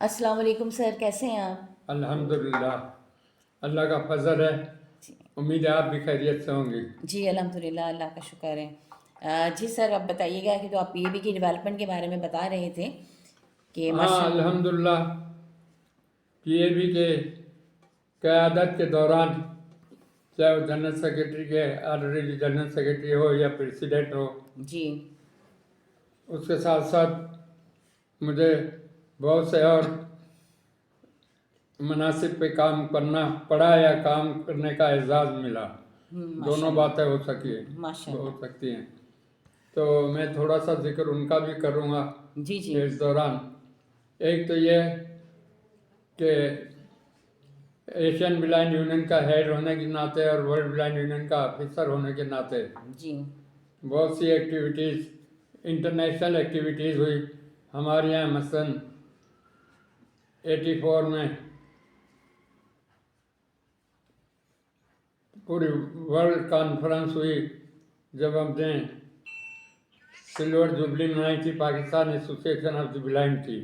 अस्सलाम वालेकुम सर, कैसे हैं आप? अल्हम्दुलिल्लाह, अल्लाह का फजल है। उम्मीद है आप भी खैरियत से होंगे। जी अल्हम्दुलिल्लाह, अल्लाह का शुक्र है। जी सर, अब बताइएगा कि तो आप पीएबी की डेवलपमेंट के बारे में बता रहे थे कि हाँ, माशाल्लाह। अल्हम्दुलिल्लाह, पीएबी के क़यादत के दौरान, चाहे वो जनरल सेक्रेटरी के ऑनरेरी जनरल सेक्रेटरी हो या प्रेसिडेंट हो, जी। उसके साथ साथ मुझे बहुत से और मनासिब पे काम करना पड़ा या काम करने का एजाज़ मिला। दोनों बातें माशाल्लाह। हो हो माशाल्लाह। सकती हैं। तो मैं थोड़ा सा जिक्र उनका भी करूँगा जी जी। इस दौरान। एक तो ये कि एशियन ब्लाइंड यूनियन का हेड होने के नाते और वर्ल्ड ब्लाइंड यूनियन का ऑफिसर होने के नाते जी। बहुत सी एक्टिविटीज़, इंटरनेशनल एक्टिविटीज़ हुई हमारे यहाँ। मसलन 84 में पूरी वर्ल्ड कॉन्फ्रेंस हुई, जब हमने सिल्वर जुबली मनाई थी, Pakistan association of the blind की।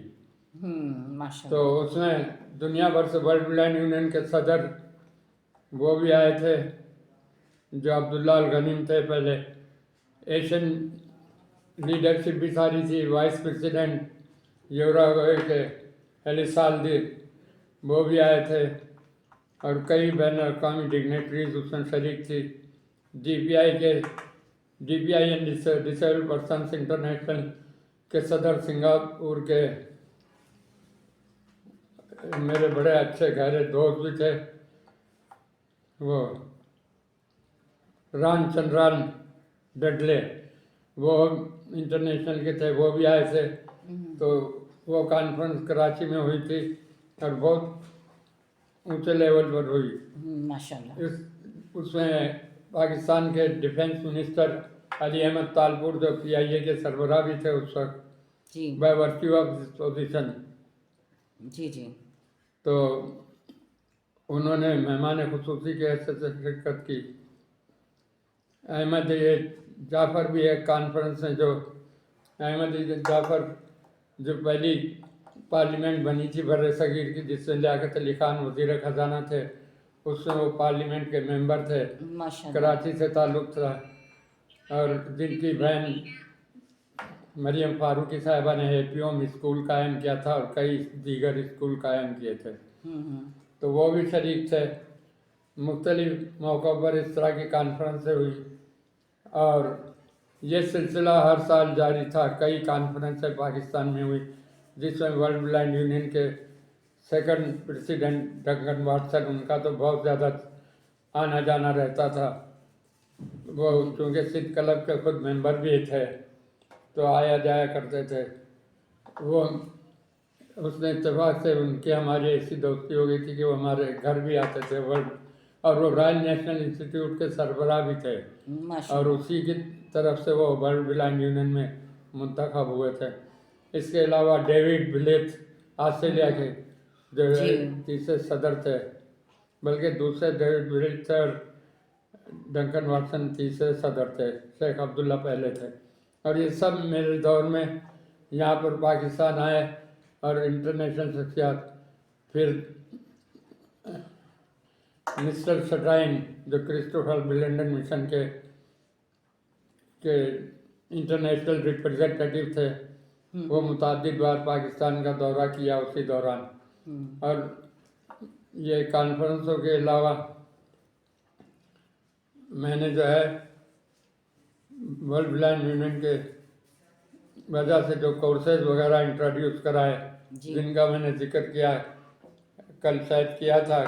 तो माशाल्लाह। उसमें दुनिया भर से वर्ल्ड ब्लाइंड यूनियन के सदर वो भी आए थे, जो अब्दुल्ला अल गनीम थे पहले। एशियन लीडरशिप भी सारी थी, वाइस प्रेसिडेंट यूराग्वे के एलिसाल्दी वो भी आए थे, और कई बैन अवी डिग्नेटरीज उसमें शरीक थी। DPI and disabled persons international के सदर सिंगापुर के मेरे बड़े अच्छे गहरे दोस्त भी थे, वो रामचंद्रन डडले, वो इंटरनेशनल के थे, वो भी आए थे। तो वो कॉन्फ्रेंस कराची में हुई थी और बहुत ऊंचे लेवल पर हुई। माशाल्लाह। इस उसमें पाकिस्तान के डिफेंस मिनिस्टर अली अहमद तालपुर, जो PIA के सरबराह भी थे उस वक्त, जी by virtue of this position, जी। जी। तो उन्होंने मेहमान खुसूसी के हैसियत से शिरकत की। अहमद ये जाफ़र भी एक कॉन्फ्रेंस में, जो अहमद जाफ़र जो पहली पार्लियामेंट बनी थी बर सगीर की, जिसमें लियाकत अली खान वज़ीर ख़जाना थे, उसमें वो पार्लियामेंट के मेंबर थे। माशाल्लाह। कराची से ताल्लुक़ था, और जिनकी बहन मरियम फारूकी साहिबा ने APOM स्कूल कायम किया था और कई दीगर स्कूल कायम किए थे, तो वो भी शरीक थे। मुख्तलिफ मौक़ों पर इस तरह की कॉन्फ्रेंसें हुई, और ये सिलसिला हर साल जारी था। कई कॉन्फ्रेंसें पाकिस्तान में हुई, जिसमें वर्ल्ड ब्लाइंड यूनियन के सेकंड प्रेसिडेंट डंकन वाटसन, उनका तो बहुत ज़्यादा आना जाना रहता था। वो चूँकि सिद्ध क्लब के खुद मेंबर भी थे, तो आया जाया करते थे। वो उसने इत्तेफाक से उनकी हमारी ऐसी दोस्ती हो गई थी कि वो हमारे घर भी आते थे। वर्ल्ड और वो रॉयल नेशनल इंस्टीट्यूट के सरबराह भी थे, और माशाल्लाह। उसी की तरफ से वो वर्ल्ड ब्लाइंड यूनियन में मुंतखब हुए थे। इसके अलावा डेविड ब्लेथ, ऑस्ट्रेलिया के, जो जी तीसरे सदर थे, बल्कि दूसरे डेविड ब्लेथ और डंकन वाटसन तीसरे सदर थे, शेख अब्दुल्ला पहले थे। और ये सब मेरे दौर में यहाँ पर पाकिस्तान आए, और इंटरनेशनल शख्सियात, फिर मिस्टर सटाइन, जो क्रिस्टोफर बिलेंडन मिशन के इंटरनेशनल रिप्रेजेंटेटिव थे, वो मुतअद्दिद बार पाकिस्तान का दौरा किया उसी दौरान। और ये कॉन्फ्रेंसों के अलावा मैंने जो है वर्ल्ड ब्लाइंड यूनियन के वजह से जो कोर्सेज वगैरह इंट्रोड्यूस कराए, जिनका मैंने जिक्र किया, कल शायद किया था,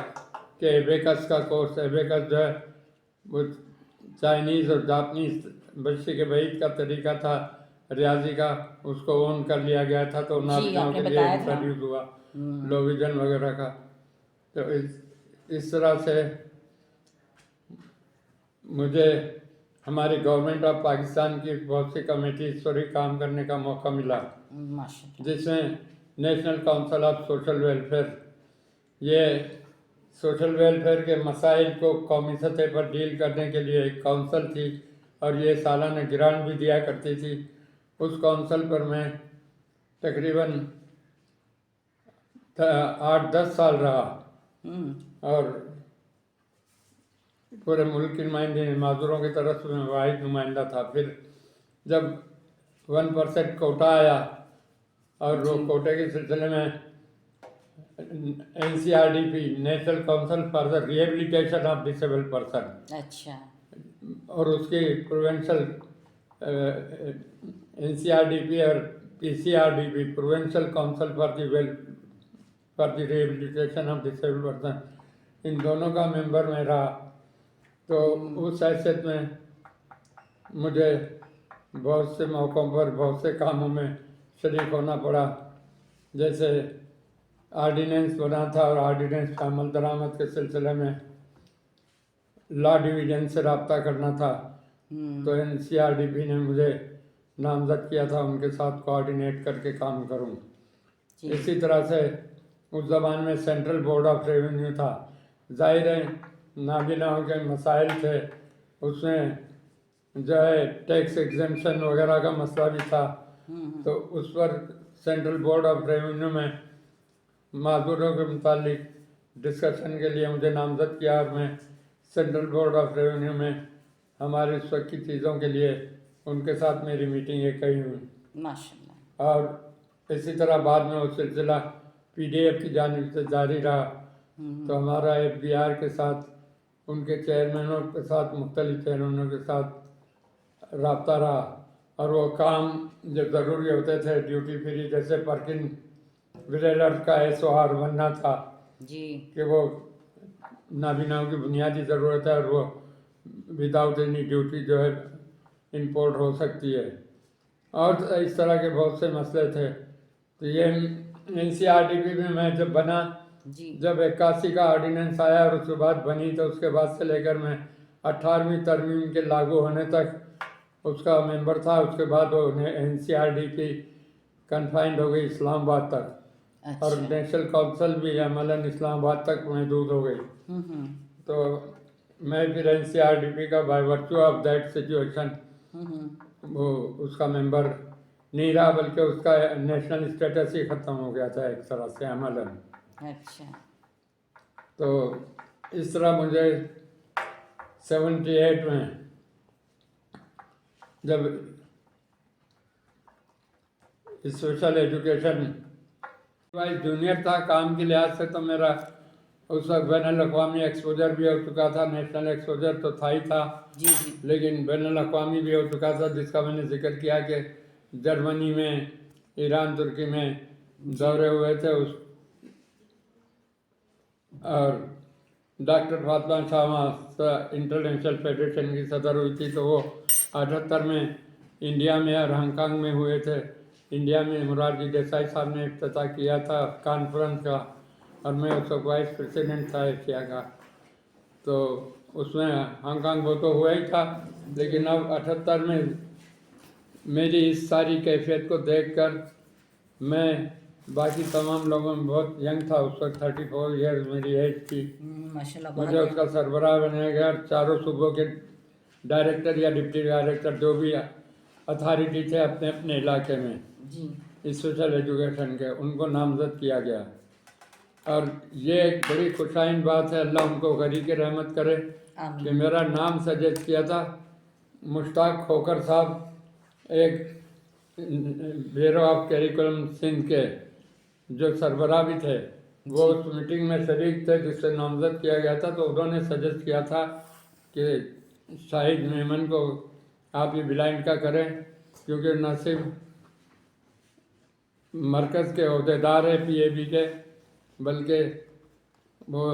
कि एबेकस का कोर्स, एबेकस जो है वो चाइनीज़ और जापनीज़ बच्चे के बैठ का तरीका था रियाजी का, उसको ओन कर लिया गया था, तो जी, नाबिनाओं आपने के लिए बताया था। इंट्रोड्यूस हुआ लोविजन वगैरह का। तो इस तरह से मुझे हमारी गवर्नमेंट ऑफ पाकिस्तान की बहुत सी कमेटीज पर ही काम करने का मौका मिला, माशाल्लाह। जिसमें national council of social welfare, ये सोशल वेलफेयर के मसाइल को कौमी सतह पर डील करने के लिए एक काउंसिल थी, और ये सालाना ग्रांट भी दिया करती थी। उस काउंसिल पर मैं तकरीबन 8-10 साल रहा हम्म, और पूरे मुल्क की नुमाइंदगी मजदूरों की तरफ से मैं वाहिद नुमाइंदा था। फिर जब 1% कोटा आया और वो जी कोटे के सिलसिले में NCRDP, national council for the rehabilitation of disable person, अच्छा और उसकी प्रोविंशियल NCRDP और PCRDP, provincial council for the rehabilitation of disable person, इन दोनों का मेंबर मैं रहा। तो उस हैसियत में मुझे बहुत से मौक़ों पर बहुत से कामों में शरीक होना पड़ा। जैसे आर्डिनेंस बना था और आर्डिनेंस का अमल दरामद के सिलसिले में लॉ डिवीज़न से रब्ता करना था, तो NCRDP ने मुझे नामजद किया था, उनके साथ कोऑर्डिनेट करके काम करूं। जी इसी तरह से उस ज़माने में सेंट्रल बोर्ड ऑफ रेवेन्यू था। ज़ाहिर है नाबीनाओं के मसाइल थे, उसमें जो है टैक्स एग्जेम्पशन वगैरह का मसला भी था। तो उस पर सेंट्रल बोर्ड ऑफ रेवेन्यू में माजूरों के मुतालिक डिस्कशन के लिए मुझे नामजद किया और मैं सेंट्रल बोर्ड ऑफ रेवेन्यू में हमारे उस वक्त की चीज़ों के लिए उनके साथ मेरी मीटिंगें कई हुई। माशाल्लाह। और इसी तरह बाद में वो सिलसिला PDF की जानिब से जारी रहा। तो हमारा FBR के साथ, उनके चेयरमैनों के साथ, मुख्तलिफ चेयरमैनों के साथ रब्ता रहा, और वो काम जब ज़रूरी होते थे ड्यूटी फ्री, जैसे पर्किन विलेलर का SOR बनना था जी कि वो नाबीनाओं की बुनियादी ज़रूरत है और वो विदाउट एनी ड्यूटी जो है इंपोर्ट हो सकती है, और इस तरह के बहुत से मसले थे। तो ये NCRDP में मैं जब बना, जी जब 81 का ऑर्डिनेंस आया और उसके बाद बनी, तो उसके बाद से लेकर मैं 18वीं तरमीम के लागू होने तक उसका मेंबर था। उसके बाद वो NCRDP कन्फाइंड हो गई इस्लामाबाद तक, और अच्छा नेशनल काउंसिल भी अमलन इस्लामाबाद तक महदूद हो गई। तो मैं फिर NCRDP का by virtue of that situation वो उसका मेंबर नहीं रहा, बल्कि उसका नेशनल स्टेटस ही ख़त्म हो गया था एक तरह से अमलन। अच्छा तो इस तरह मुझे 78 में जब सोशल एजुकेशन वाइज जूनियर था, काम के लिहाज से तो मेरा उस वक्त बैनुल अक़वामी एक्सपोजर भी हो चुका था। नेशनल एक्सपोजर तो था ही था, जी जी लेकिन बैनुल अक़वामी भी हो चुका था, जिसका मैंने जिक्र किया कि जर्मनी में, ईरान, तुर्की में दौरे हुए थे। उस और doctor Fatima Shah international federation की सदर हुई थी, तो वो 78 में इंडिया में और हांगकांग में हुए थे। इंडिया में मोरारजी देसाई साहब ने इफ्तिताह किया था कॉन्फ्रेंस का, और मैं उस वक्त वाइस प्रेसिडेंट था एशिया का। तो उसमें हांगकांग वो तो हुआ ही था, लेकिन अब 78 में मेरी इस सारी कैफियत को देखकर मैं बाकी तमाम लोगों में बहुत यंग था। उस वक्त 34 ईयर्स मेरी एज थी। माशाल्लाह मुझे बहुत उसका सरबराह बनाया गया। चारों सूबों के डायरेक्टर या डिप्टी डायरेक्टर जो भी अथॉरिटी थे अपने अपने इलाके में जी स्पेशल एजुकेशन के, उनको नामजद किया गया। और ये एक बड़ी खुशाइन बात है, अल्लाह उनको गरी के रहमत करे, कि आमीन मेरा नाम सजेस्ट किया था मुश्ताक खोकर साहब, एक ब्यूरो ऑफ करिकुलम सिंध के जो सरबराह भी थे। वो उस मीटिंग में शरीक थे जिससे नामजद किया गया था। तो उन्होंने सजेस्ट किया था कि शाहिद मेमन को आप ये ब्लाइंड का करें, क्योंकि न सिर्फ मरकज़ के अहदेदार है PAB के, बल्कि वो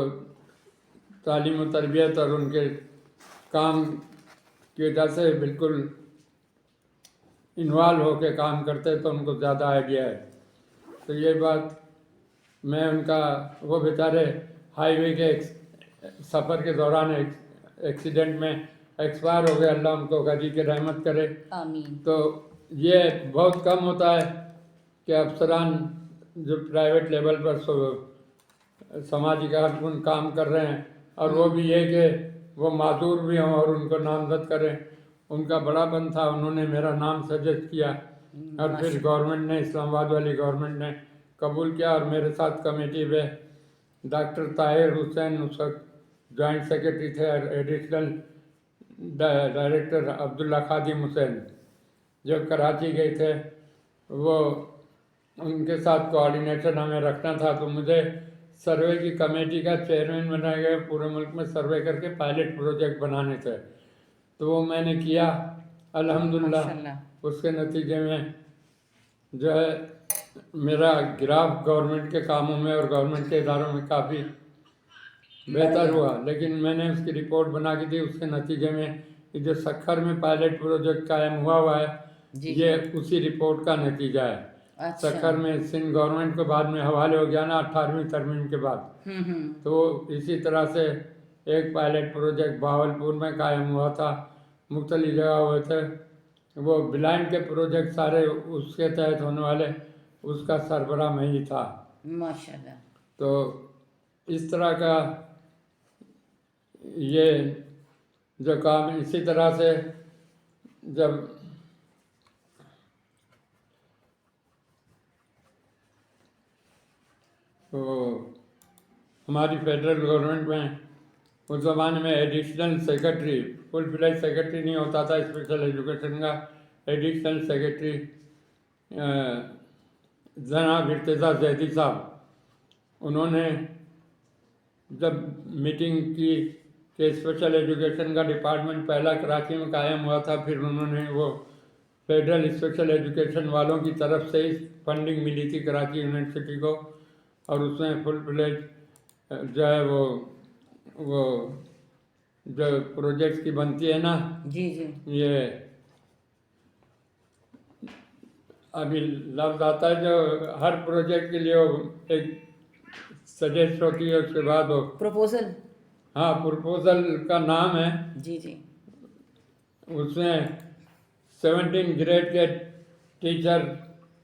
तालीम व तरबियत और उनके काम की वजह से बिल्कुल इन्वॉल्व होकर काम करते, तो उनको ज़्यादा आइडिया है। तो ये बात मैं उनका, वो बेचारे हाईवे के सफ़र के दौरान एक्सीडेंट में एक्सपायर हो गए, अल्लाह उनको गदी के रहमत करे। आमीन तो ये बहुत कम होता है कि अफसरान जो प्राइवेट लेवल पर समाजी कारकुन काम कर रहे हैं, और वो भी ये कि वो माजूर भी हों और उनको नामजद करें। उनका बड़ापन था, उन्होंने मेरा नाम सजेस्ट किया, और फिर गवर्नमेंट ने, इस्लामाबाद वाली गवर्नमेंट ने कबूल किया और मेरे साथ कमेटी में डॉक्टर ताहिर हुसैन उस वक्त जॉइंट सेक्रेटरी थे और एडिशनल डायरेक्टर अब्दुल्ला खादिम हुसैन जो कराची गए थे, वो उनके साथ कोऑर्डिनेशन हमें रखना था। तो मुझे सर्वे की कमेटी का चेयरमैन बनाया गया। पूरे मुल्क में सर्वे करके पायलट प्रोजेक्ट बनाने थे, तो वो मैंने किया अल्हम्दुलिल्लाह। माशाल्लाह। उसके नतीजे में जो है मेरा गिराफ गवर्नमेंट के कामों में और गवर्नमेंट के इदारों में काफ़ी बेहतर हुआ। लेकिन मैंने उसकी रिपोर्ट बना के दी, उसके नतीजे में कि जो सखर में पायलट प्रोजेक्ट कायम हुआ है जी ये उसी रिपोर्ट का नतीजा है। अच्छा। सखर में सिंध गवर्नमेंट को बाद में हवाले हो गया ना 18वीं तरमीम के बाद, तो इसी तरह से एक पायलट प्रोजेक्ट भावलपुर में कायम हुआ था, मुख्तलिफ जगह हुए थे। वो ब्लाइंड के प्रोजेक्ट सारे उसके तहत होने वाले, उसका सरबराह मैं ही था। माशाल्लाह। तो इस तरह का ये जो काम, इसी तरह से जब तो हमारी फेडरल गवर्नमेंट में उस ज़माने में additional secretary, full fledge secretary नहीं होता था स्पेशल एजुकेशन का, एडिशनल सेक्रेटरी जनाब इर्तिज़ा जैदी साहब, उन्होंने जब मीटिंग की कि स्पेशल एजुकेशन का डिपार्टमेंट पहला कराची में कायम हुआ था, फिर उन्होंने वो फेडरल स्पेशल एजुकेशन वालों की तरफ से ही फंडिंग मिली थी कराची यूनिवर्सिटी को, और उसमें फुल फ्लेज जो है वो जो प्रोजेक्ट्स की बनती है ना, जी जी। ये अभी लफ्ज़ आता है जो हर प्रोजेक्ट के लिए वो एक सजेस्ट होती है, उसके बाद वो प्रपोजल। हाँ प्रपोजल का नाम है। जी जी। उसमें 17 ग्रेड के टीचर,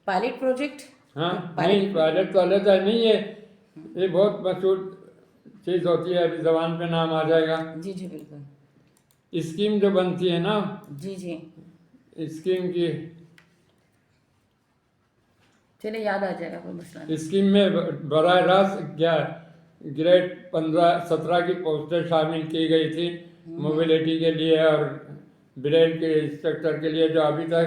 पायलट प्रोजेक्ट। हाँ नहीं पायलट तो अलग है, नहीं ये बहुत मशहूर चीज़ होती है, अभी जबान पे नाम आ जाएगा। जी जी बिल्कुल। स्कीम जो बनती है ना, जी जी। स्कीम की, चले याद आ जाएगा, कोई मसला नहीं। स्कीम में बराह रास्त क्या ग्रेड 15-17 की पोस्टें शामिल की गई थी मोबिलिटी के लिए और ब्रेल के इंस्ट्रक्टर के लिए, जो अभी तक